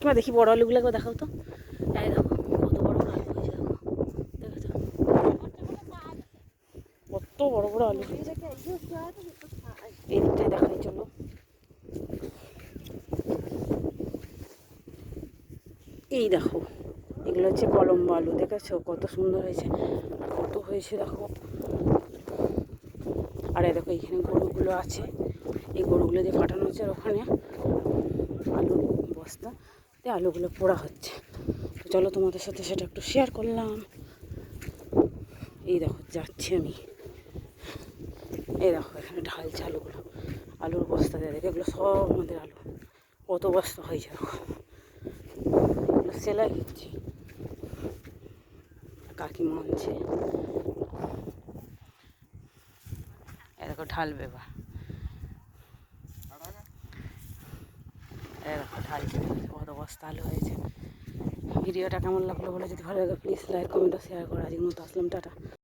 কাকিমা দেখি বড় আলুগুলো একবার দেখাও তো। এই দেখো কত বড় বড় আলু হয়েছে, দেখো দেখেছো কত বড় বড় আলু হয়েছে। এই দিকটাই দেখাই চলো। এই দেখো এগুলো হচ্ছে কলম্বো আলু, দেখেছো কত সুন্দর হয়েছে আর কত হয়েছে দেখো। আর এই দেখো এইখানে গরুগুলো আছে, এই গরুগুলো দিয়ে কাটানো হচ্ছে, আর ওখানে আলুর বস্তাতে আলুগুলো পোড়া হচ্ছে। তো চলো তোমাদের সাথে সেটা একটু শেয়ার করলাম। এই দেখো যাচ্ছি আমি, এই দেখো এখানে ঢালছে আলুগুলো, আলুর বস্তা দিয়ে, দেখে এগুলো সব আমাদের আলু, কত বস্তা হয়েছে দেখো। এগুলো সেলাই হচ্ছে, কাকিমা আনছে, এ দেখো ঢালবে এবার, এ দেখো ঢালছে, কত বস্তা আলু হয়েছে। ভিডিওটা কেমন লাগলো বলে যদি ভালো লাগে প্লিজ লাইক কমেন্ট শেয়ার করো। আজকের মতো আসলাম, টাটা।